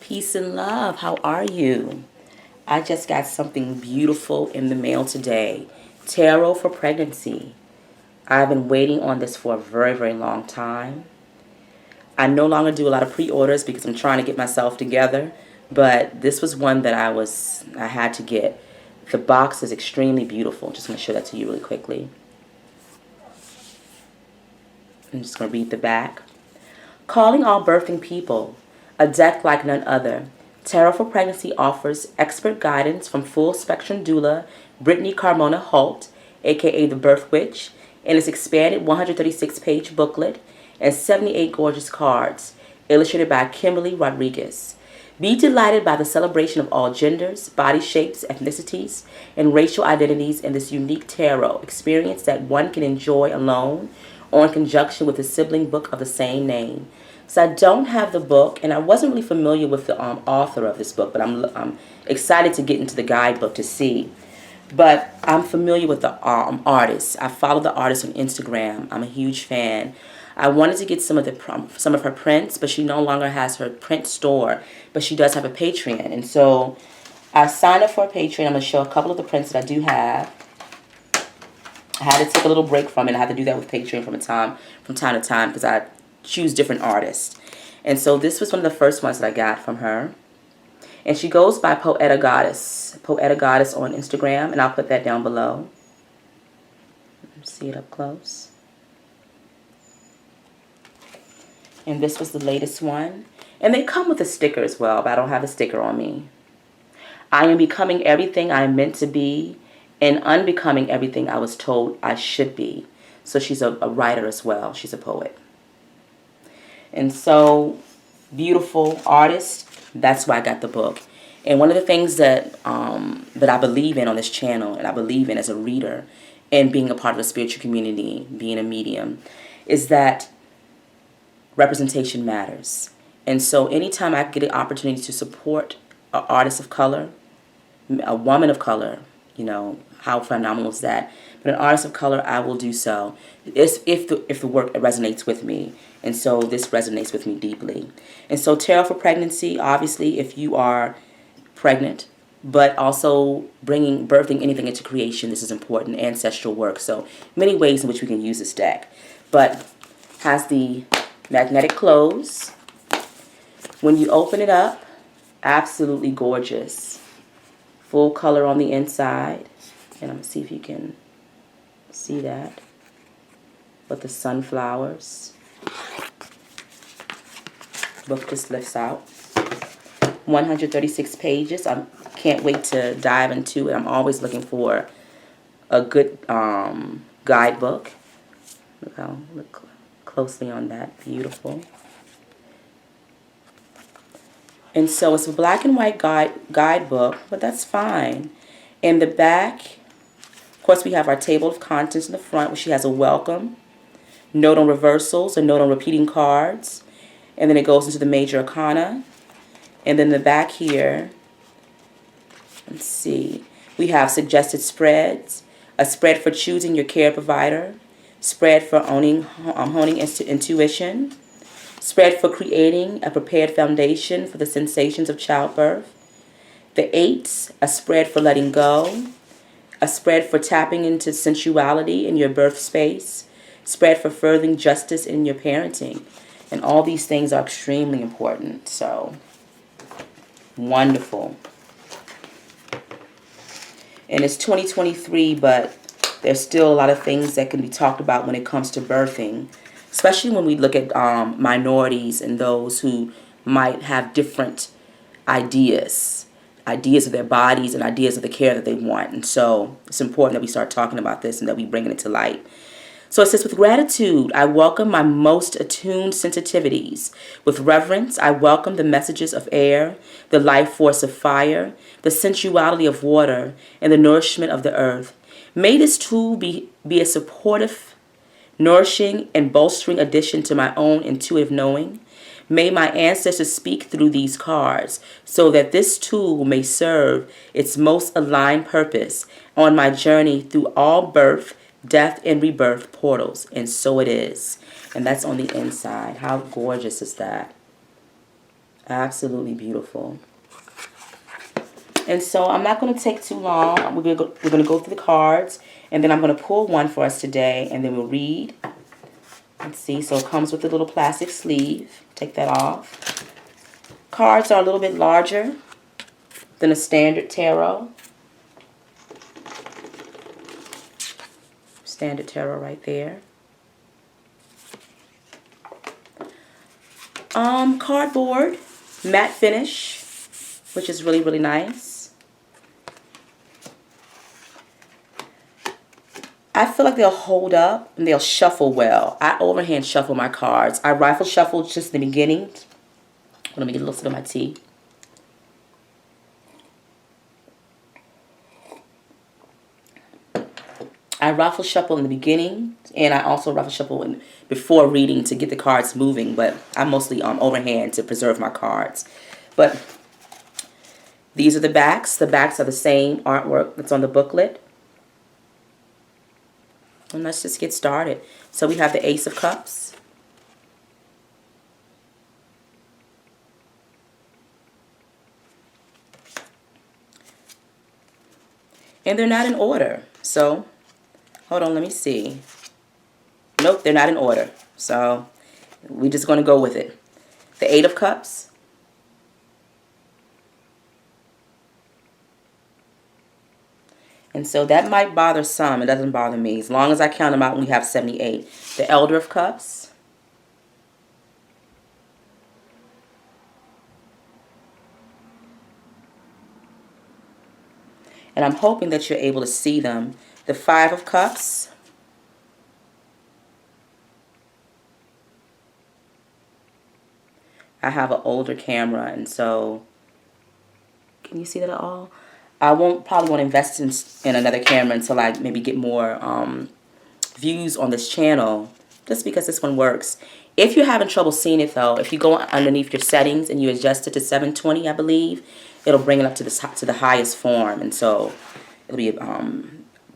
Peace and love. How are you? I just got something beautiful in the mail today. Tarot for pregnancy. I've been waiting on this for a very, very long time. I no longer do a lot of pre-orders because I'm trying to get myself together, but this was one that I had to get. The box is extremely beautiful. Just going to show that to you really quickly. I'm just going to read the back. Calling all birthing people, a deck like none other. Tarot for Pregnancy offers expert guidance from full-spectrum doula Brittany Carmona Holt, aka the Birth Witch, in its expanded 136-page booklet and 78 gorgeous cards, illustrated by Kimberly Rodriguez. Be delighted by the celebration of all genders, body shapes, ethnicities, and racial identities in this unique tarot experience that one can enjoy alone or in conjunction with the sibling book of the same name. So I don't have the book, and I wasn't really familiar with the author of this book, but I'm excited to get into the guidebook to see. But I'm familiar with the artist. I follow the artist on Instagram. I'm a huge fan. I wanted to get some of her prints, but she no longer has her print store, but she does have a Patreon. And so I signed up for a Patreon. I'm going to show a couple of the prints that I do have. I had to take a little break from it. I had to do that with Patreon from time to time because I choose different artists. And so this was one of the first ones that I got from her. And she goes by Poeta Goddess. Poeta Goddess on Instagram, and I'll put that down below. See it up close. And this was the latest one. And they come with a sticker as well, but I don't have a sticker on me. I am becoming everything I am meant to be and unbecoming everything I was told I should be. So she's a writer as well. She's a poet. And so, beautiful artist. That's why I got the book. And one of the things that I believe in on this channel, and I believe in as a reader, and being a part of the spiritual community, being a medium, is that representation matters. And so anytime I get an opportunity to support an artist of color, a woman of color, you know, how phenomenal is that? But an artist of color, I will do so if the work resonates with me. And so this resonates with me deeply. And so Tarot for Pregnancy, obviously, if you are pregnant, but also birthing anything into creation, this is important, ancestral work. So many ways in which we can use this deck. But has the magnetic close. When you open it up, absolutely gorgeous. Full color on the inside. And I'm going to see if you can see that. With the sunflowers. Book just lifts out. 136 pages. I can't wait to dive into it. I'm always looking for a good guidebook. Look closely on that. Beautiful. And so it's a black and white guidebook, but that's fine. In the back, of course, we have our table of contents in the front, where she has a welcome, note on reversals, a note on repeating cards, and then it goes into the major arcana. And then the back here, let's see, we have suggested spreads, a spread for choosing your care provider, spread for honing intuition, spread for creating a prepared foundation for the sensations of childbirth, the eights, a spread for letting go, a spread for tapping into sensuality in your birth space, spread for furthering justice in your parenting. And all these things are extremely important. So, wonderful. And it's 2023, but there's still a lot of things that can be talked about when it comes to birthing, especially when we look at minorities and those who might have different ideas of their bodies and ideas of the care that they want. And so it's important that we start talking about this and that we bring it to light. So it says, with gratitude, I welcome my most attuned sensitivities. With reverence, I welcome the messages of air, the life force of fire, the sensuality of water, and the nourishment of the earth. May this tool be a supportive, nourishing, and bolstering addition to my own intuitive knowing. May my ancestors speak through these cards so that this tool may serve its most aligned purpose on my journey through all birth, death, and rebirth portals. And so it is. And that's on the inside. How gorgeous is that? Absolutely beautiful. And so I'm not going to take too long. We're going to go through the cards, and then I'm going to pull one for us today, and then we'll read. Let's see. So it comes with a little plastic sleeve. Take that off. Cards are a little bit larger than a standard tarot. Standard tarot right there. Cardboard, matte finish, which is really, really nice. I feel like they'll hold up and they'll shuffle well. I overhand shuffle my cards. I rifle shuffle just in the beginning. Let me get a little sip of my tea. I rifle shuffle in the beginning, and I also rifle shuffle before reading to get the cards moving, but I mostly overhand to preserve my cards. But these are the backs. The backs are the same artwork that's on the booklet. And let's just get started. So we have the Ace of Cups. And they're not in order. So, hold on, let me see. Nope, they're not in order. So, we're just going to go with it. The Eight of Cups. And so that might bother some. It doesn't bother me. As long as I count them out, we have 78. The Elder of Cups. And I'm hoping that you're able to see them. The Five of Cups. I have an older camera, and so, can you see that at all? I probably won't invest in another camera until I maybe get more views on this channel, just because this one works. If you're having trouble seeing it though, if you go underneath your settings and you adjust it to 720, I believe, it'll bring it up to the highest form, and so it'll be a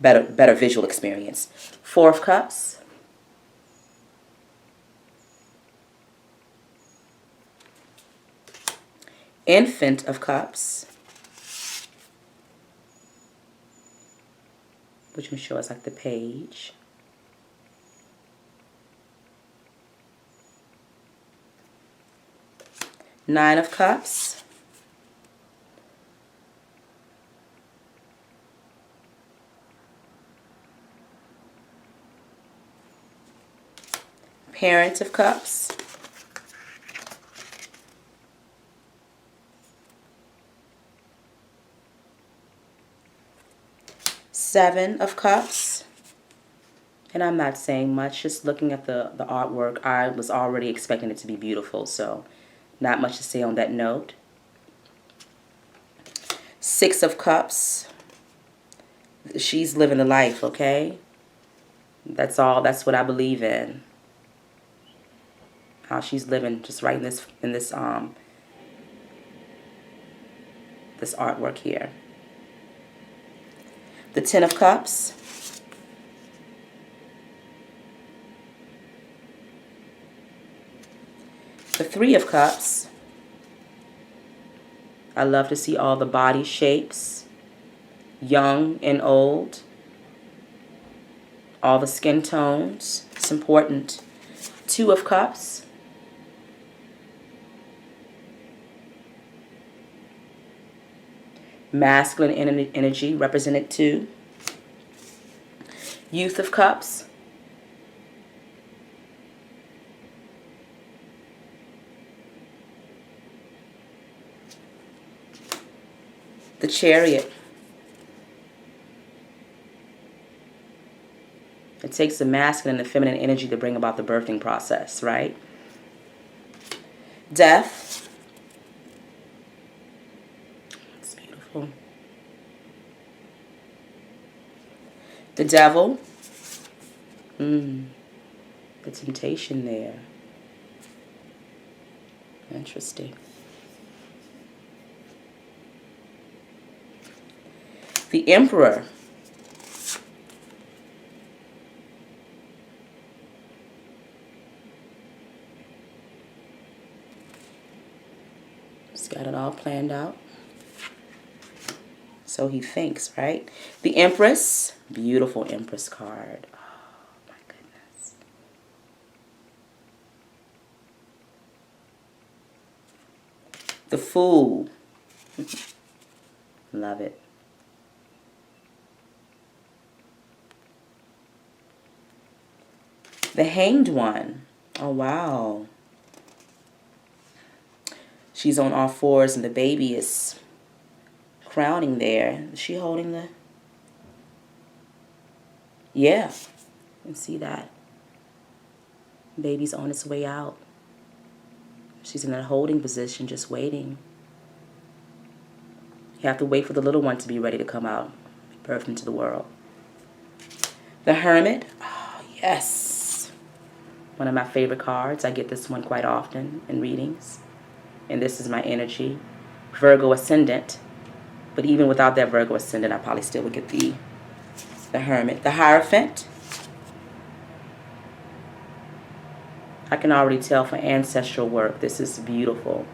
better visual experience. Four of Cups. Infant of Cups, which will show us like the page. Nine of Cups. Parent of Cups. Seven of Cups. And I'm not saying much, just looking at the artwork, I was already expecting it to be beautiful, so not much to say on that note. Six of Cups. She's living the life, okay? That's all. That's what I believe in. How she's living just right in this this artwork here. The Ten of Cups. The Three of Cups. I love to see all the body shapes, young and old, all the skin tones. It's important. Two of Cups. Masculine energy represented 2. Youth of Cups. The Chariot. It takes the masculine and the feminine energy to bring about the birthing process, right? Death. It's beautiful. The Devil. The temptation there. Interesting. The Emperor. He's got it all planned out. So he thinks, right? The Empress. Beautiful Empress card. Oh, my goodness. The Fool. Love it. The Hanged One. Oh, wow. She's on all fours and the baby is crowning there. Is she holding the... Yeah. You can see that. Baby's on its way out. She's in a holding position, just waiting. You have to wait for the little one to be ready to come out, birthed into the world. The Hermit. Oh, yes. One of my favorite cards. I get this one quite often in readings. And this is my energy. Virgo Ascendant. But even without that Virgo Ascendant, I probably still would get the Hermit. The Hierophant. I can already tell for ancestral work, this is beautiful.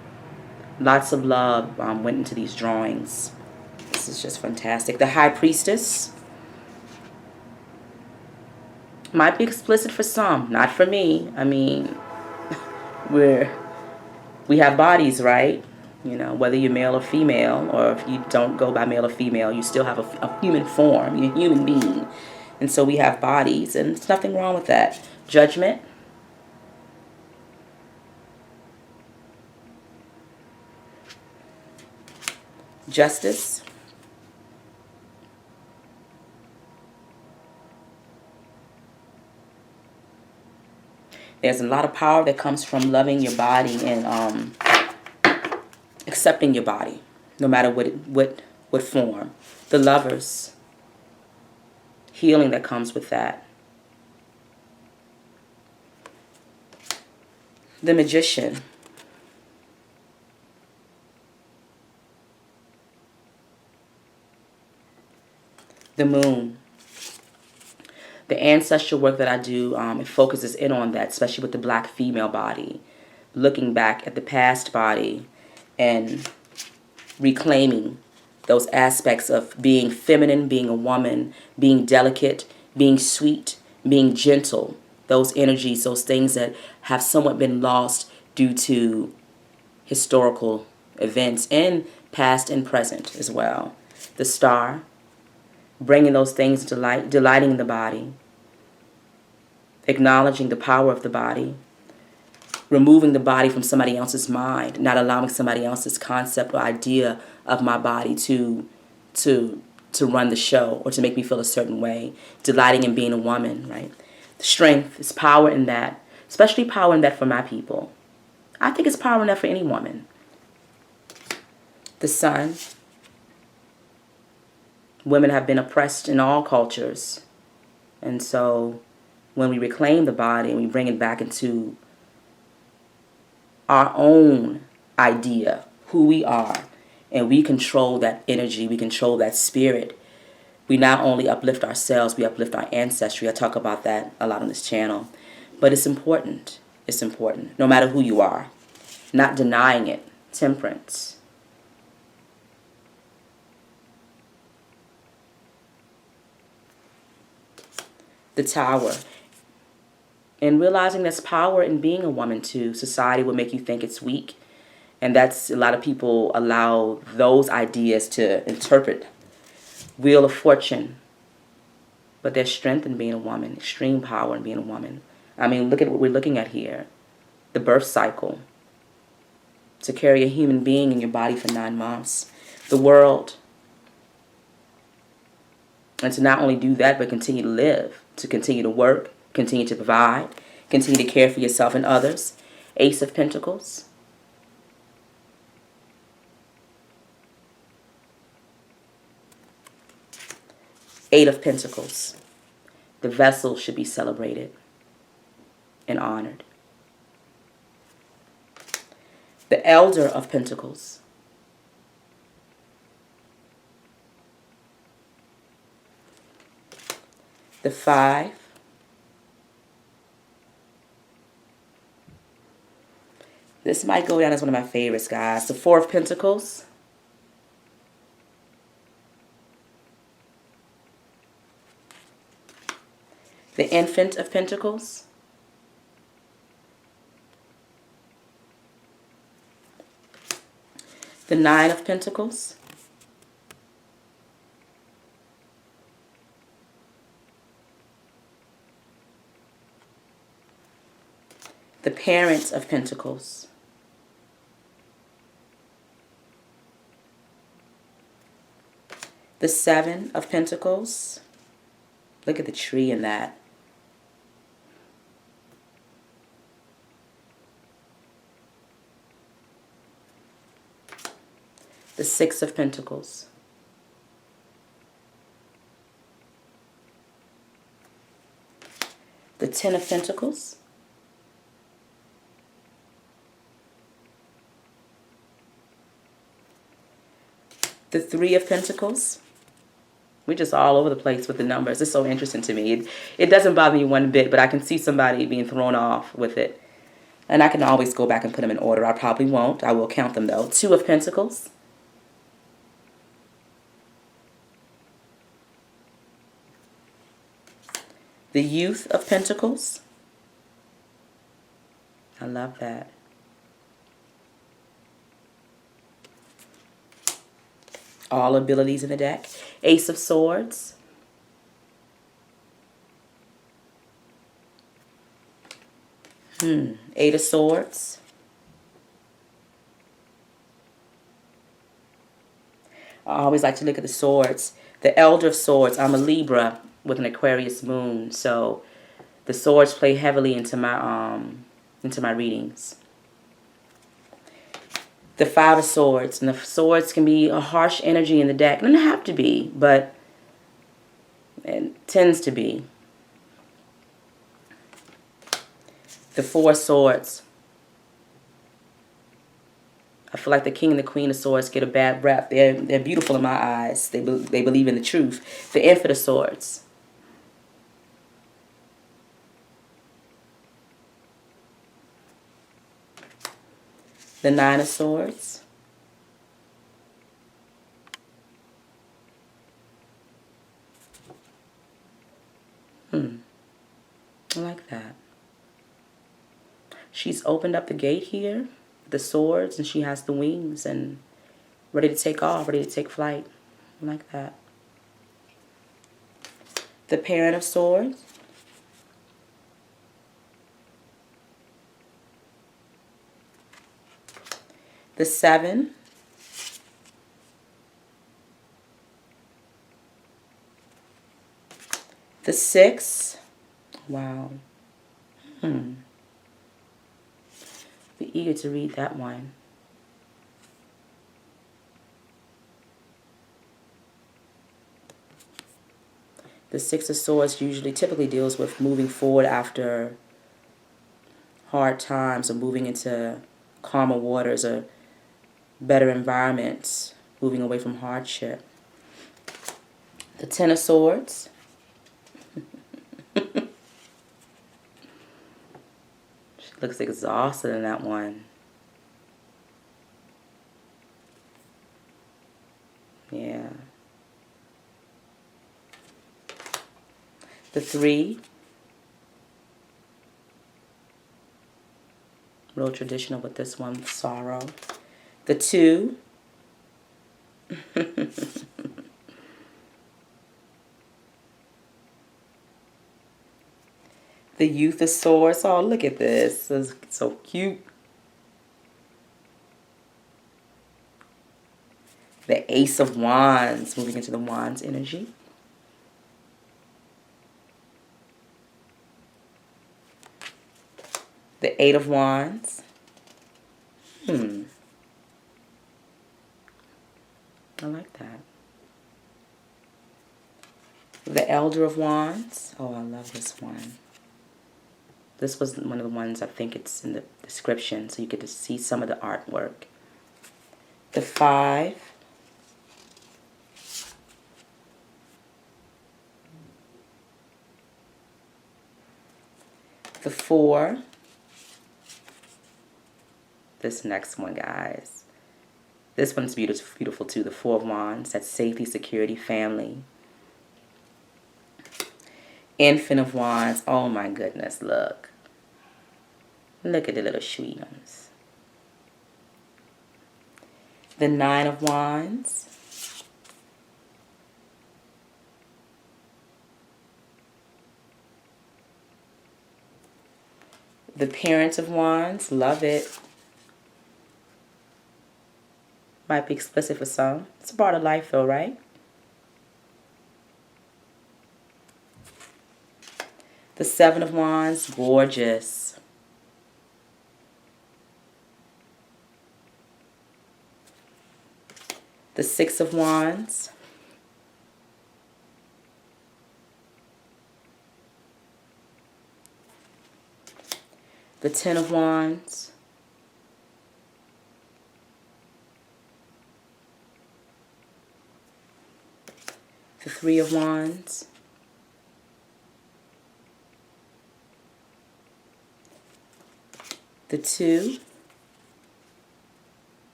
Lots of love went into these drawings. This is just fantastic. The High Priestess. Might be explicit for some, not for me. I mean, we have bodies, right? You know, whether you're male or female, or if you don't go by male or female, you still have a human form. You're a human being. And so we have bodies, and there's nothing wrong with that. Judgment. Justice. There's a lot of power that comes from loving your body and accepting your body, no matter what form. The Lovers. Healing that comes with that. The Magician. The Moon. The ancestral work that I do, it focuses in on that, especially with the black female body. Looking back at the past body and reclaiming those aspects of being feminine, being a woman, being delicate, being sweet, being gentle. Those energies, those things that have somewhat been lost due to historical events and past and present as well. The Star. Bringing those things to light, delighting in the body, acknowledging the power of the body, removing the body from somebody else's mind, not allowing somebody else's concept or idea of my body to run the show or to make me feel a certain way, delighting in being a woman, right? Strength is power in that, especially power in that for my people. I think it's power in that for any woman. The Sun. Women have been oppressed in all cultures. And so when we reclaim the body and we bring it back into our own idea, who we are, and we control that energy, we control that spirit, we not only uplift ourselves, we uplift our ancestry. I talk about that a lot on this channel. But it's important. It's important, no matter who you are. Not denying it. Temperance. The Tower. And realizing there's power in being a woman too. Society will make you think it's weak. And that's, a lot of people allow those ideas to interpret. Wheel of Fortune. But there's strength in being a woman. Extreme power in being a woman. I mean, look at what we're looking at here. The birth cycle. To carry a human being in your body for 9 months. The World. And to not only do that, but continue to live. To continue to work, continue to provide, continue to care for yourself and others. Ace of Pentacles. Eight of Pentacles. The vessel should be celebrated and honored. The Elder of Pentacles. The Five. This might go down as one of my favorites, guys. The Four of Pentacles. The Infant of Pentacles. The Nine of Pentacles. The Parent of Pentacles. The Seven of Pentacles. Look at the tree in that. The Six of Pentacles. The Ten of Pentacles. The Three of Pentacles. We're just all over the place with the numbers. It's so interesting to me. It doesn't bother me one bit, but I can see somebody being thrown off with it. And I can always go back and put them in order. I probably won't. I will count them though. Two of Pentacles. The Youth of Pentacles. I love that. All abilities in the deck. Ace of Swords. Eight of Swords. I always like to look at the swords. The Elder of Swords. I'm a Libra with an Aquarius moon, so the swords play heavily into my readings. The Five of Swords. And the swords can be a harsh energy in the deck. It doesn't have to be, but it tends to be. The Four of Swords. I feel like the King and the Queen of Swords get a bad rap. They're beautiful in my eyes. They believe in the truth. The Infant of Swords. The Nine of Swords. I like that. She's opened up the gate here, the swords, and she has the wings and ready to take off, ready to take flight. I like that. The Parent of Swords. The Seven. The Six. Wow. Be eager to read that one. The Six of Swords typically deals with moving forward after hard times or moving into calmer waters or better environments, moving away from hardship. The Ten of Swords. She looks exhausted in that one. Yeah. The Three. Real traditional with this one, sorrow. The Two. The Youth of Swords. Oh, look at this. This is so cute. The Ace of Wands, moving into the Wands energy. The Eight of Wands. I like that. The Elder of Wands. Oh, I love this one. This was one of the ones, I think it's in the description, so you get to see some of the artwork. The Five. The Four. this next one, guys. This one's beautiful, beautiful too. The Four of Wands. That's safety, security, family. Infant of Wands. Oh my goodness, look. Look at the little sweet ones. The Nine of Wands. The Parent of Wands. Love it. Might be explicit for some. It's a part of life though, right? The Seven of Wands. Gorgeous. The Six of Wands. The Ten of Wands. The Three of Wands. The Two.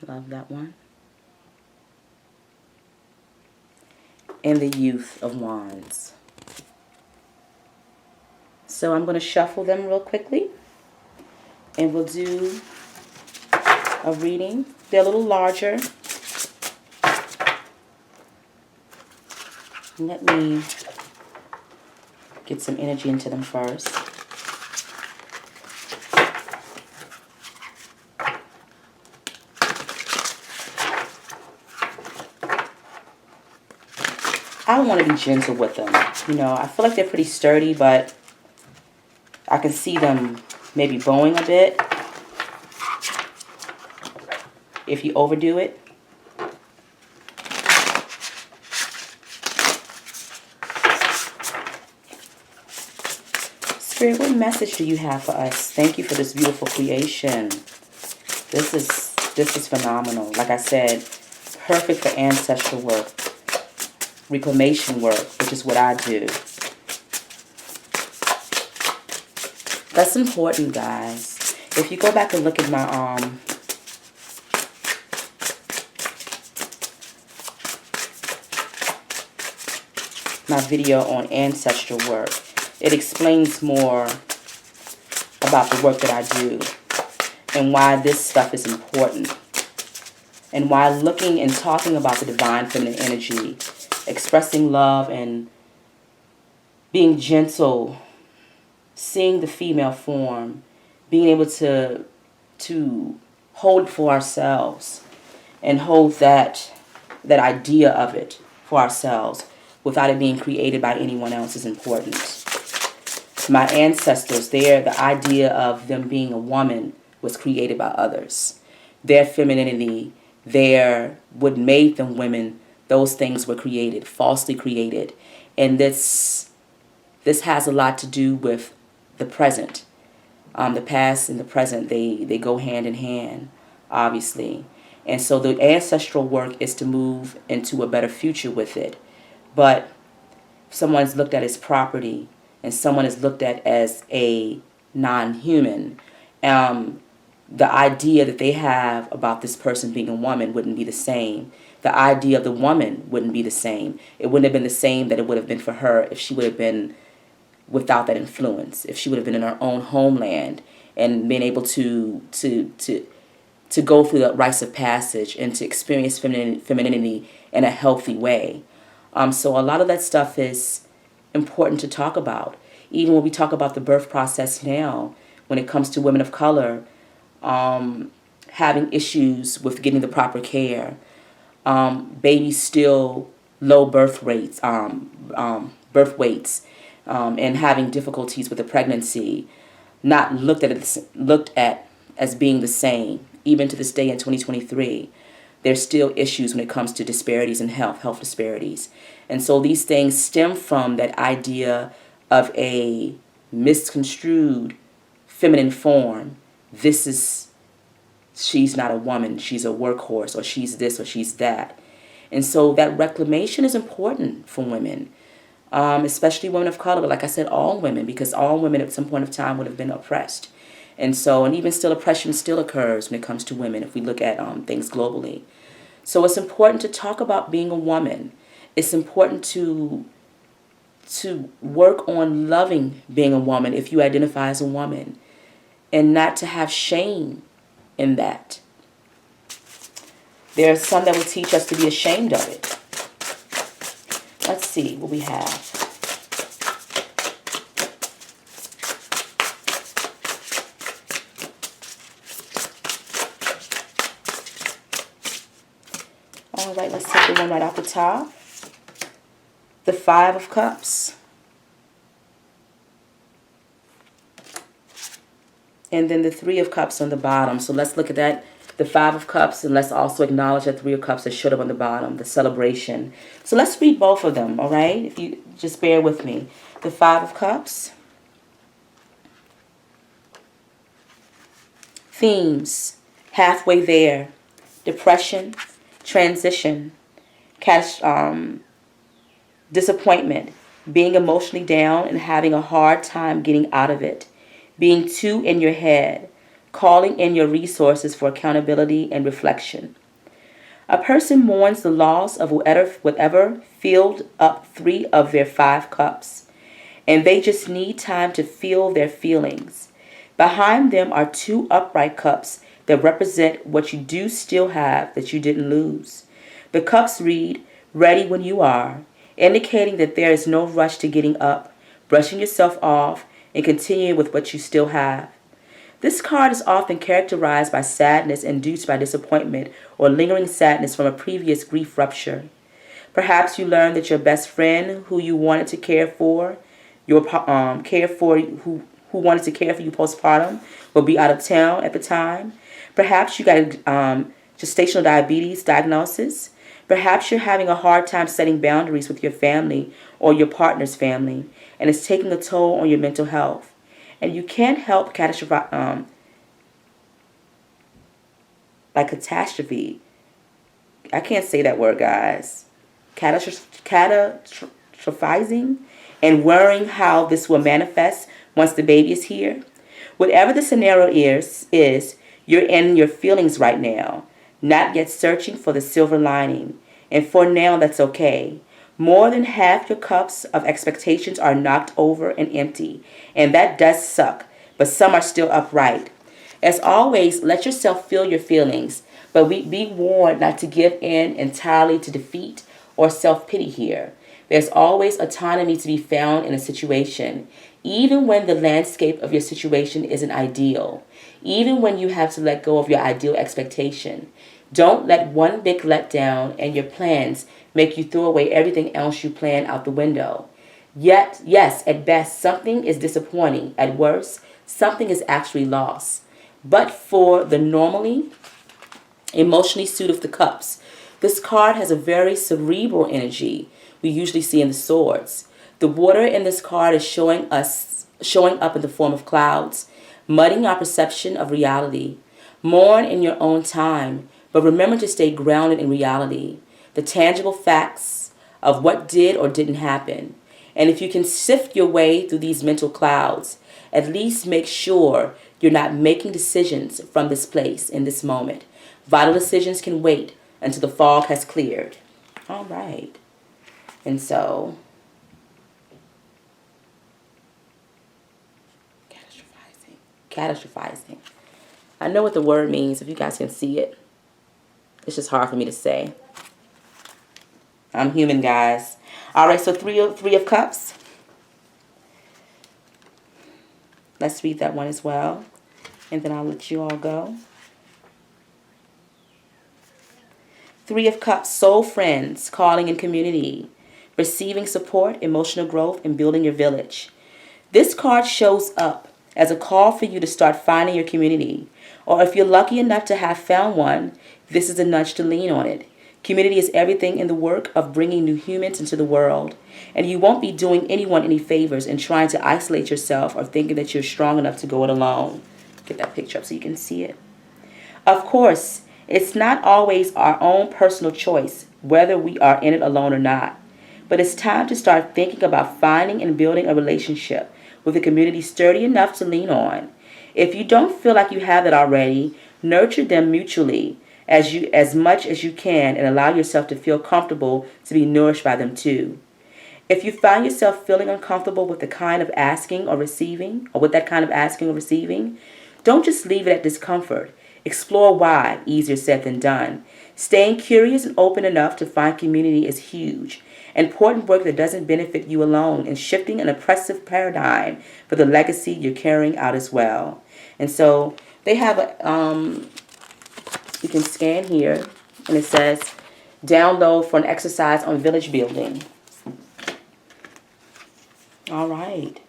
Love that one. And the Youth of Wands. So I'm going to shuffle them real quickly. And we'll do a reading. They're a little larger. Let me get some energy into them first. I want to be gentle with them. You know, I feel like they're pretty sturdy, but I can see them maybe bowing a bit if you overdo it. Spirit, what message do you have for us? Thank you for this beautiful creation. This is phenomenal. Like I said, perfect for ancestral work, reclamation work, which is what I do. That's important, guys. If you go back and look at my video on ancestral work, it explains more about the work that I do and why this stuff is important, and why looking and talking about the divine feminine energy, expressing love and being gentle, seeing the female form, being able to hold for ourselves and hold that idea of it for ourselves without it being created by anyone else is important. My ancestors, the idea of them being a woman was created by others. Their femininity, what made them women, those things were created, falsely created. And this has a lot to do with the present. The past and the present, they go hand in hand, obviously. And so the ancestral work is to move into a better future with it. But if someone's looked at as property and someone is looked at as a non-human, the idea that they have about this person being a woman wouldn't be the same. The idea of the woman wouldn't be the same. It wouldn't have been the same that it would have been for her if she would have been without that influence, if she would have been in her own homeland and been able to go through the rites of passage and to experience femininity in a healthy way. So a lot of that stuff is important to talk about. Even when we talk about the birth process now, when it comes to women of color, having issues with getting the proper care, babies still low birth rates, birth weights, and having difficulties with the pregnancy, not looked at as being the same. Even to this day in 2023, there's still issues when it comes to disparities in health disparities. And so these things stem from that idea of a misconstrued feminine form. She's not a woman, she's a workhorse, or she's this or she's that. And so that reclamation is important for women, especially women of color, but like I said, all women, because all women at some point of time would have been oppressed. And even still oppression still occurs when it comes to women if we look at things globally. So it's important to talk about being a woman. It's important to work on loving being a woman if you identify as a woman, and not to have shame in that. There are some that will teach us to be ashamed of it. Let's see what we have. All right, let's take the one right off the top. The Five of Cups. And then the Three of Cups on the bottom. So let's look at that. The Five of Cups, and let's also acknowledge that Three of Cups that showed up on the bottom, the celebration. So let's read both of them, all right? If you just bear with me. The Five of Cups. Themes. Halfway there. Depression. Transition. Disappointment. Being emotionally down and having a hard time getting out of it. Being too in your head. Calling in your resources for accountability and reflection. A person mourns the loss of whatever filled up 3 of their 5 cups, and they just need time to feel their feelings. Behind them are 2 upright cups that represent what you do still have that you didn't lose. The cups read, "Ready when you are," indicating that there is no rush to getting up, brushing yourself off, and continuing with what you still have. This card is often characterized by sadness induced by disappointment or lingering sadness from a previous grief rupture. Perhaps you learned that your best friend, who you wanted to care for, who wanted to care for you postpartum, will be out of town at the time. Perhaps you got a gestational diabetes diagnosis. Perhaps you're having a hard time setting boundaries with your family or your partner's family, and it's taking a toll on your mental health. And you can't help catastrophe. I can't say that word, guys. Catastrophizing and worrying how this will manifest once the baby is here. Whatever the scenario is you're in your feelings right now, not yet searching for the silver lining. And for now, that's okay. More than half your cups of expectations are knocked over and empty, and that does suck, but some are still upright. As always, let yourself feel your feelings, but be warned not to give in entirely to defeat or self-pity here. There's always autonomy to be found in a situation, even when the landscape of your situation isn't ideal, even when you have to let go of your ideal expectation. Don't let one big letdown and your plans make you throw away everything else you plan out the window. Yet, yes, at best, something is disappointing. At worst, something is actually lost. But for the normally emotionally suit of the cups, this card has a very cerebral energy we usually see in the swords. The water in this card is showing up in the form of clouds, mudding our perception of reality. Mourn in your own time, but remember to stay grounded in reality, the tangible facts of what did or didn't happen. And if you can sift your way through these mental clouds, at least make sure you're not making decisions from this place in this moment. Vital decisions can wait until the fog has cleared. All right. And so, catastrophizing. I know what the word means, if you guys can see it. It's just hard for me to say. I'm human, guys. All right, so three of Cups. Let's read that one as well, and then I'll let you all go. 3 of Cups, soul friends, calling in community, receiving support, emotional growth, and building your village. This card shows up as a call for you to start finding your community. Or if you're lucky enough to have found one, this is a nudge to lean on it. Community is everything in the work of bringing new humans into the world. And you won't be doing anyone any favors in trying to isolate yourself or thinking that you're strong enough to go it alone. Get that picture up so you can see it. Of course, it's not always our own personal choice whether we are in it alone or not. But it's time to start thinking about finding and building a relationship with a community sturdy enough to lean on. If you don't feel like you have that already, nurture them mutually as much as you can, and allow yourself to feel comfortable to be nourished by them too. If you find yourself feeling uncomfortable with the kind of asking or receiving, or with that kind of asking or receiving, don't just leave it at discomfort. Explore why. Easier said than done. Staying curious and open enough to find community is huge. Important work that doesn't benefit you alone, and shifting an oppressive paradigm for the legacy you're carrying out as well. And so they have you can scan here, and it says download for an exercise on village building. All right.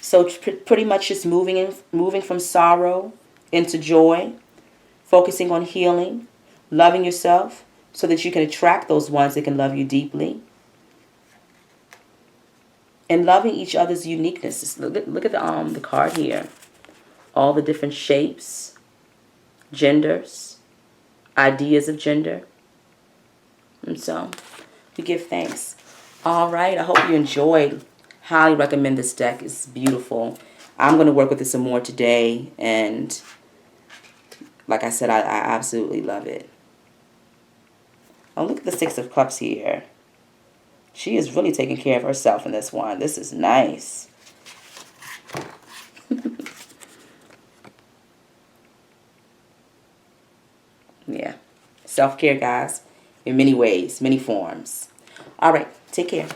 So pretty much just moving from sorrow into joy, focusing on healing, loving yourself so that you can attract those ones that can love you deeply, and loving each other's uniquenesses. Look at the card here. All the different shapes, genders, ideas of gender. And so we give thanks. All right. I hope you enjoyed. Highly recommend this deck. It's beautiful. I'm going to work with it some more today. And like I said, I absolutely love it. Oh, look at the Six of Cups here. She is really taking care of herself in this one. This is nice. Yeah. Self-care, guys. In many ways, many forms. All right. Take care.